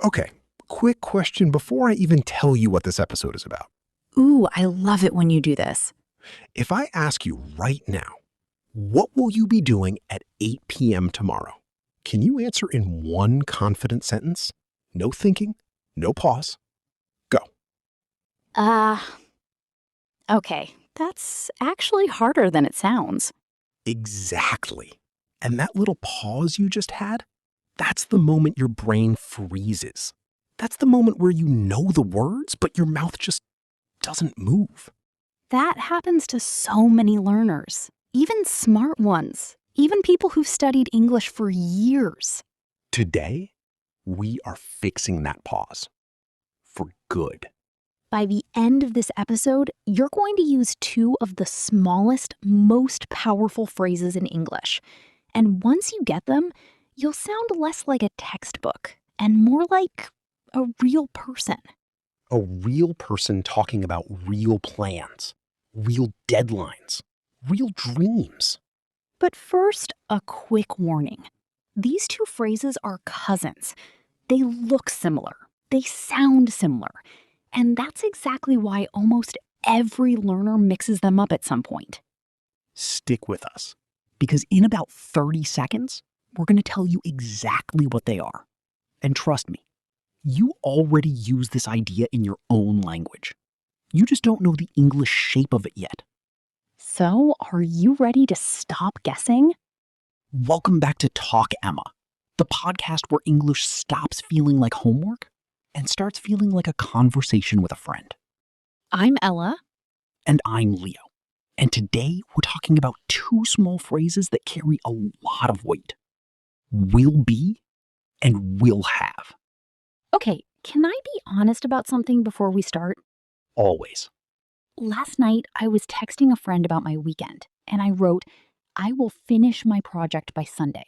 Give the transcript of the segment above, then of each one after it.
Okay, quick question before I even tell you what this episode is about. Ooh, I love it when you do this. If I ask you right now, what will you be doing at 8 p.m. tomorrow? Can you answer in one confident sentence? No thinking, no pause. Go. Okay. That's actually harder than it sounds. Exactly. And that little pause you just had, that's the moment your brain freezes. That's the moment where you know the words, but your mouth just doesn't move. That happens to so many learners, even smart ones, even people who've studied English for years. Today, we are fixing that pause. For good. By the end of this episode, you're going to use two of the smallest, most powerful phrases in English. And once you get them, you'll sound less like a textbook and more like a real person. A real person talking about real plans, real deadlines, real dreams. But first, a quick warning. These two phrases are cousins. They look similar. They sound similar. And that's exactly why almost every learner mixes them up at some point. Stick with us, because in about 30 seconds, we're going to tell you exactly what they are. And trust me, you already use this idea in your own language. You just don't know the English shape of it yet. So, are you ready to stop guessing? Welcome back to Talk Emma, the podcast where English stops feeling like homework and starts feeling like a conversation with a friend. I'm Ella. And I'm Leo. And today we're talking about two small phrases that carry a lot of weight. Will be and will have. Okay, can I be honest about something before we start? Always. Last night, I was texting a friend about my weekend, and I wrote, I will finish my project by Sunday.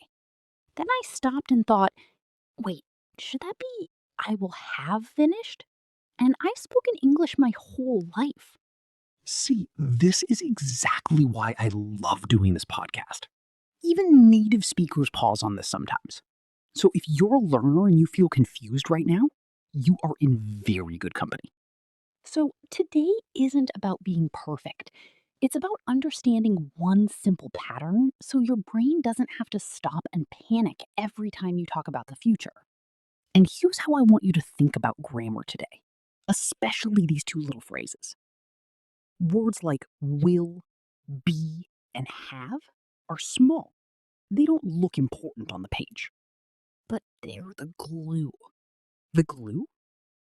Then I stopped and thought, wait, should that be I will have finished? And I've spoken English my whole life. See, this is exactly why I love doing this podcast. Even native speakers pause on this sometimes. So if you're a learner and you feel confused right now, you are in very good company. So today isn't about being perfect. It's about understanding one simple pattern so your brain doesn't have to stop and panic every time you talk about the future. And here's how I want you to think about grammar today, especially these two little phrases. Words like will, be, and have are small. They don't look important on the page. But they're the glue. The glue?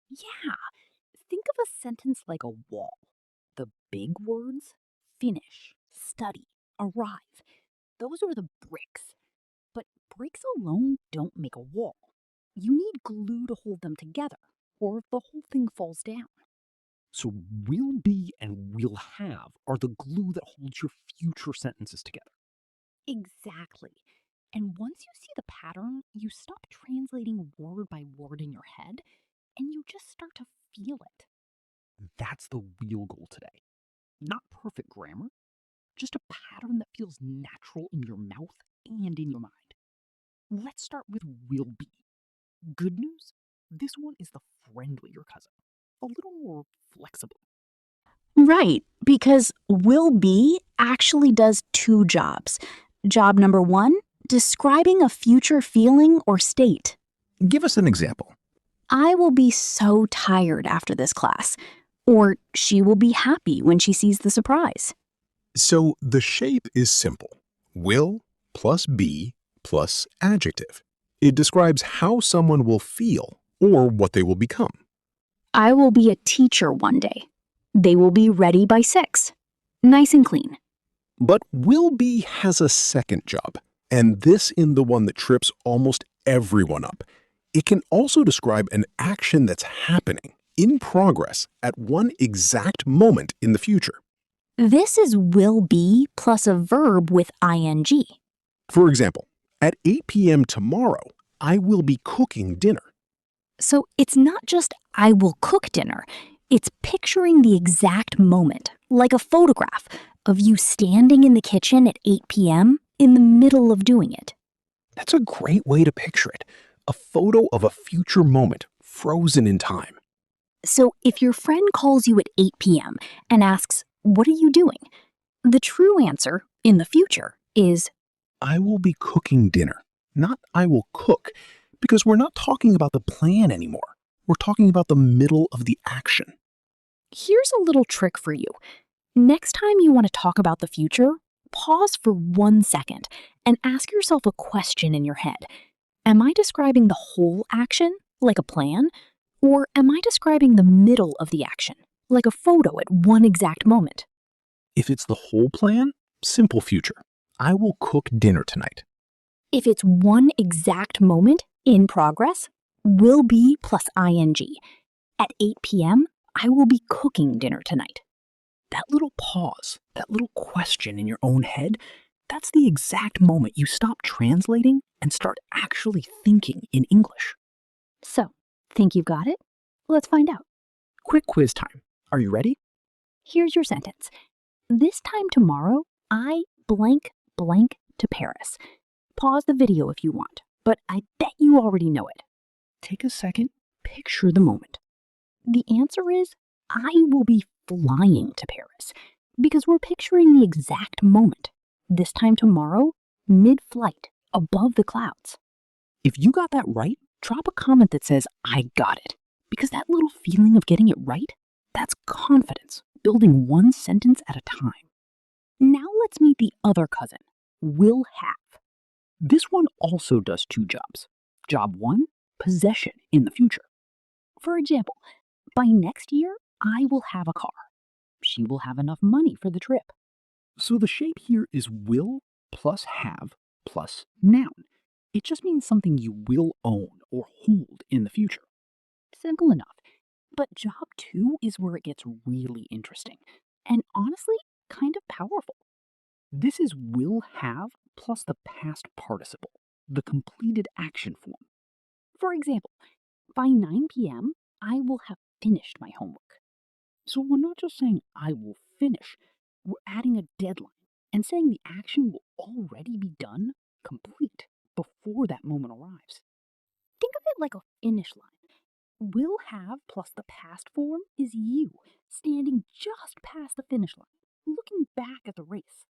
Yeah, think of a sentence like a wall. The big words, finish, study, arrive, those are the bricks. But bricks alone don't make a wall. You need glue to hold them together, or the whole thing falls down. So will be and will have are the glue that holds your future sentences together. Exactly. And once you see the pattern, you stop translating word by word in your head, and you just start to feel it. That's the real goal today. Not perfect grammar, just a pattern that feels natural in your mouth and in your mind. Let's start with will be. Good news, this one is the friendlier cousin, a little more flexible. Right, because will be actually does two jobs. Job number one, describing a future feeling or state. Give us an example. I will be so tired after this class. Or she will be happy when she sees the surprise. So the shape is simple. Will plus be plus adjective. It describes how someone will feel or what they will become. I will be a teacher one day. They will be ready by 6. Nice and clean. But will be has a second job, and this in the one that trips almost everyone up. It can also describe an action that's happening, in progress, at one exact moment in the future. This is will be plus a verb with ing. For example, at 8 p.m. tomorrow, I will be cooking dinner. So it's not just I will cook dinner. It's picturing the exact moment, like a photograph of you standing in the kitchen at 8 p.m. in the middle of doing it. That's a great way to picture it. A photo of a future moment, frozen in time. So if your friend calls you at 8 p.m. and asks, "What are you doing?" the true answer in the future is, I will be cooking dinner, not I will cook, because we're not talking about the plan anymore. We're talking about the middle of the action. here's a little trick for you. Next time you want to talk about the future, pause for 1 second and ask yourself a question in your head. Am I describing the whole action, like a plan? Or am I describing the middle of the action, like a photo at one exact moment? If it's the whole plan, simple future. I will cook dinner tonight. If it's one exact moment in progress, will be plus ing. At 8 p.m., I will be cooking dinner tonight. That little pause, that little question in your own head, that's the exact moment you stop translating and start actually thinking in English. So, think you've got it? Let's find out. Quick quiz time. Are you ready? Here's your sentence. This time tomorrow, I blank blank to Paris. Pause the video if you want, but I bet you already know it. Take a second, picture the moment. The answer is I will be flying to Paris because we're picturing the exact moment. This time tomorrow, mid-flight, above the clouds. If you got that right, drop a comment that says, I got it. Because that little feeling of getting it right, that's confidence, building one sentence at a time. Now let's meet the other cousin, will have. This one also does two jobs. Job one, possession in the future. For example, by next year, I will have a car. She will have enough money for the trip. So the shape here is will plus have plus noun. It just means something you will own or hold in the future. Simple enough. But job two is where it gets really interesting. And honestly, kind of powerful. This is will have plus the past participle, the completed action form. For example, by 9 p.m., I will have finished my homework. So we're not just saying I will finish, we're adding a deadline and saying the action will already be done, complete, before that moment arrives. Think of it like a finish line. Will have plus the past form is you, standing just past the finish line, looking back at the race.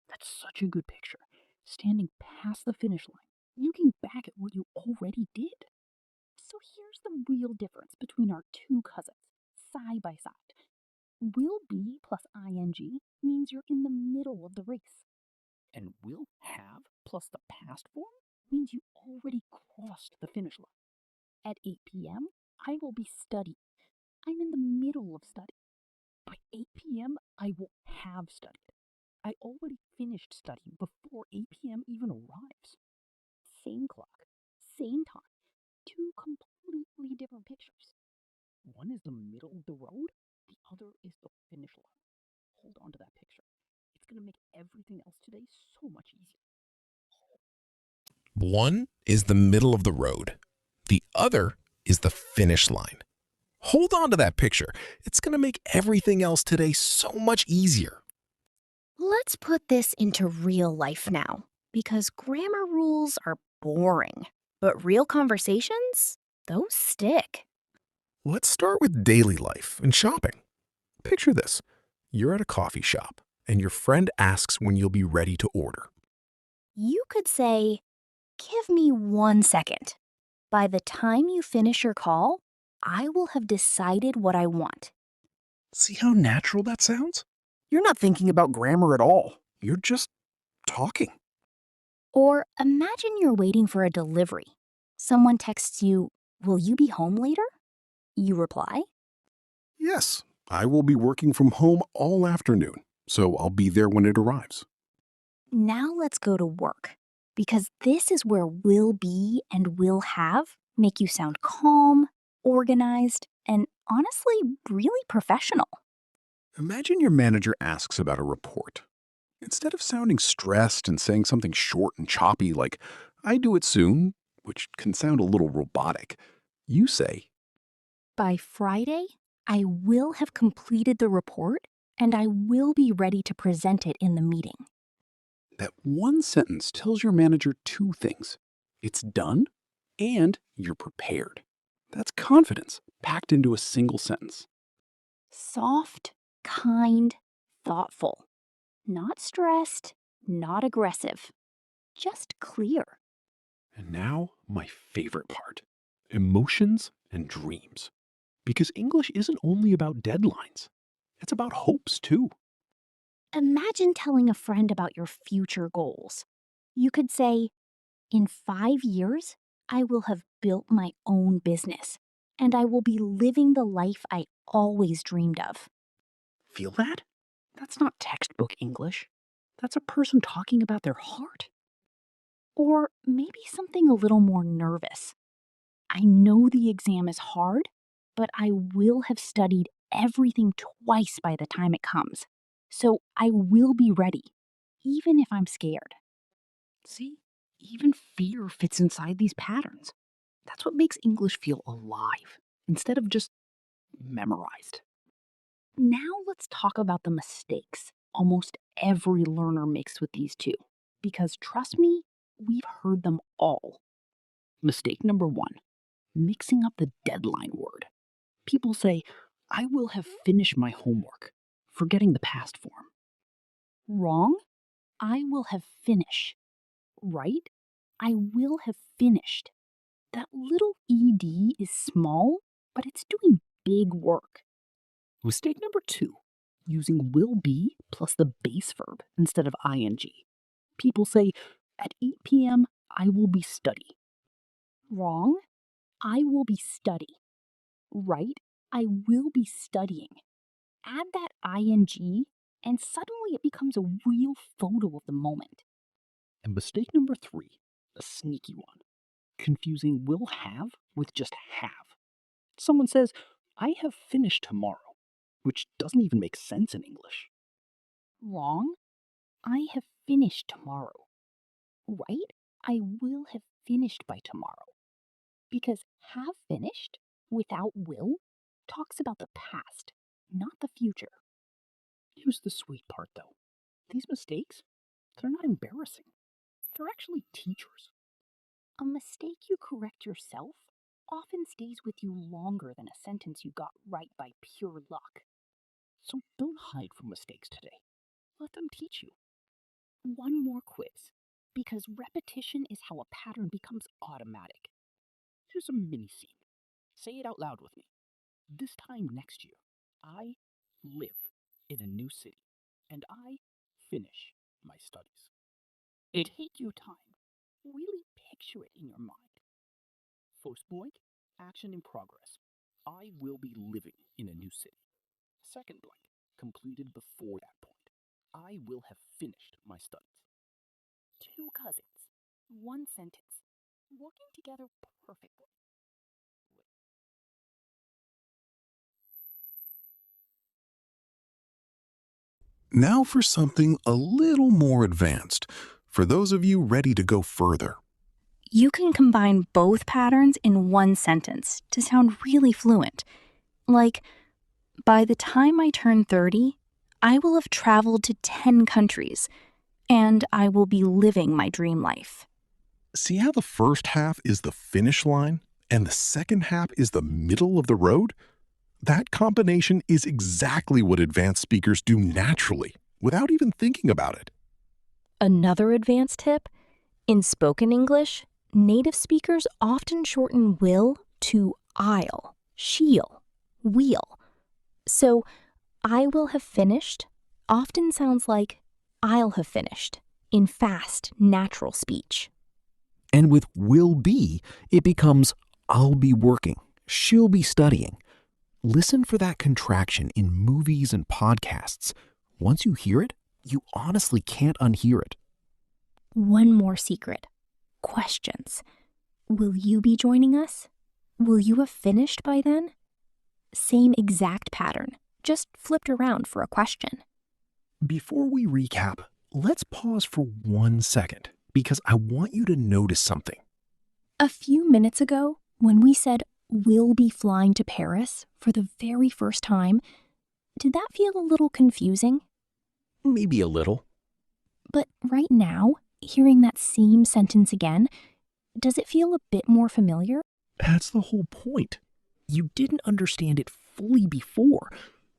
That's such a good picture. Standing past the finish line, looking back at what you already did. So here's the real difference between our two cousins, side by side. Will be plus ing means you're in the middle of the race. And will have plus the past form means you already crossed the finish line. At 8 p.m., I will be studying. I'm in the middle of study. By 8 p.m., I will have studied. I already finished studying before 8 p.m. even arrives. Same clock, same time. Two completely different pictures. One is the middle of the road, the other is the finish line. Hold on to that picture. It's going to make everything else today so much easier. One is the middle of the road. The other is the finish line. Hold on to that picture. It's going to make everything else today so much easier. Let's put this into real life now, because grammar rules are boring, but real conversations, those stick. Let's start with daily life and shopping. Picture this. You're at a coffee shop, and your friend asks when you'll be ready to order. You could say, "Give me 1 second. By the time you finish your call, I will have decided what I want." See how natural that sounds? You're not thinking about grammar at all. You're just talking. Or imagine you're waiting for a delivery. Someone texts you, "Will you be home later?" You reply, Yes, I will be working from home all afternoon, so I'll be there when it arrives. "Now let's go to work," because this is where will be and will have make you sound calm, organized, and honestly, really professional. Imagine your manager asks about a report. Instead of sounding stressed and saying something short and choppy like, I do it soon, which can sound a little robotic, you say, By Friday, I will have completed the report and I will be ready to present it in the meeting. That one sentence tells your manager two things. It's done and you're prepared. That's confidence packed into a single sentence. Soft, kind, thoughtful. Not stressed, not aggressive. Just clear. And now, my favorite part, emotions and dreams. Because English isn't only about deadlines, it's about hopes too. Imagine telling a friend about your future goals. You could say, in 5 years, I will have built my own business, and I will be living the life I always dreamed of. Feel that? That's not textbook English. That's a person talking about their heart. Or maybe something a little more nervous. I know the exam is hard, but I will have studied everything twice by the time it comes. So I will be ready, even if I'm scared. See, even fear fits inside these patterns. That's what makes English feel alive instead of just memorized. Now let's talk about the mistakes almost every learner makes with these two, because trust me, we've heard them all. Mistake number 1, mixing up the deadline word. People say, I will have finished my homework, forgetting the past form. Wrong. I will have finished. Right? I will have finished. That little ed is small, but it's doing big work. Mistake number 2, using will be plus the base verb instead of ing. People say, at 8 p.m., I will be study. Wrong. I will be study. Right? I will be studying. Add that ing, and suddenly it becomes a real photo of the moment. And mistake number 3, a sneaky one, confusing will have with just have. Someone says, I have finished tomorrow, which doesn't even make sense in English. Wrong. I have finished tomorrow. Right? I will have finished by tomorrow. Because have finished without will talks about the past, not the future. Here's the sweet part, though. These mistakes, they're not embarrassing. They're actually teachers. A mistake you correct yourself often stays with you longer than a sentence you got right by pure luck. So don't hide from mistakes today. Let them teach you. One more quiz, because repetition is how a pattern becomes automatic. Here's a mini scene. Say it out loud with me. This time next year, I live in a new city, and I finish my studies. Take your time. Really picture it in your mind. First blank, action in progress. I will be living in a new city. Second blank, completed before that point. I will have finished my studies. 2 cousins, 1 sentence, working together perfectly. Now for something a little more advanced, for those of you ready to go further. You can combine both patterns in one sentence to sound really fluent. Like, by the time I turn 30, I will have traveled to 10 countries, and I will be living my dream life. See how the first half is the finish line and the second half is the middle of the road? That combination is exactly what advanced speakers do naturally, without even thinking about it. Another advanced tip: in spoken English, native speakers often shorten will to I'll, she'll, we'll. So, I will have finished often sounds like I'll have finished in fast, natural speech. And with will be, it becomes I'll be working, she'll be studying. Listen for that contraction in movies and podcasts. Once you hear it, you honestly can't unhear it. One more secret: questions. Will you be joining us? Will you have finished by then? Same exact pattern, just flipped around for a question. Before we recap, let's pause for 1 second, because I want you to notice something. A few minutes ago, when we said we'll be flying to Paris for the very first time, did that feel a little confusing? Maybe a little. But right now, hearing that same sentence again, does it feel a bit more familiar? That's the whole point. You didn't understand it fully before,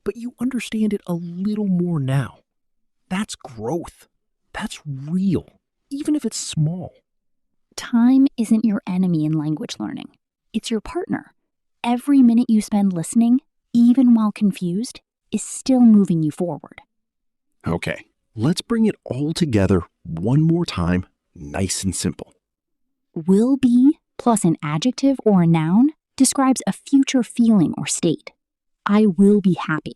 but you understand it a little more now. That's growth. That's real, even if it's small. Time isn't your enemy in language learning. It's your partner. Every minute you spend listening, even while confused, is still moving you forward. Okay, let's bring it all together one more time, nice and simple. Will be plus an adjective or a noun describes a future feeling or state. I will be happy.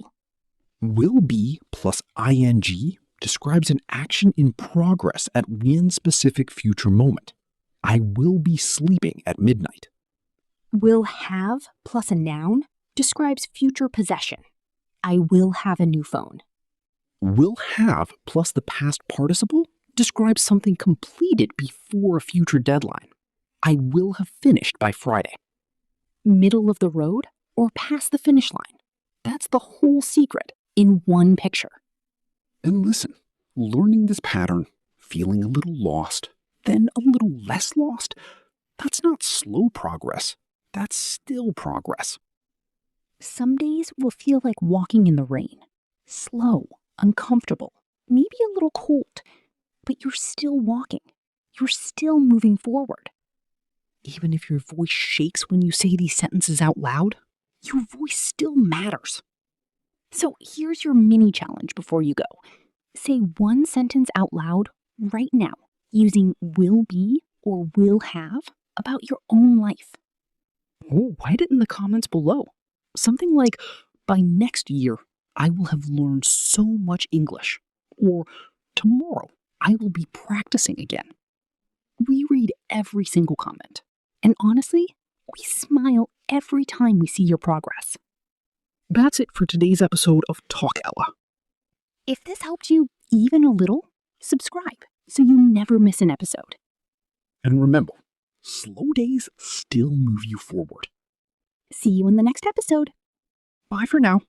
Will be plus ing describes an action in progress at one specific future moment. I will be sleeping at midnight. Will have plus a noun describes future possession. I will have a new phone. Will have plus the past participle describes something completed before a future deadline. I will have finished by Friday. Middle of the road or past the finish line. That's the whole secret in one picture. And listen, learning this pattern, feeling a little lost, then a little less lost, that's not slow progress. That's still progress. Some days will feel like walking in the rain. Slow, uncomfortable, maybe a little cold, but you're still walking. You're still moving forward. Even if your voice shakes when you say these sentences out loud, your voice still matters. So here's your mini challenge before you go. Say one sentence out loud right now using will be or will have about your own life. Oh, write it in the comments below. Something like, by next year, I will have learned so much English. Or, tomorrow, I will be practicing again. We read every single comment. And honestly, we smile every time we see your progress. That's it for today's episode of Talk Ella. If this helped you even a little, subscribe so you never miss an episode. And remember, slow days still move you forward. See you in the next episode. Bye for now.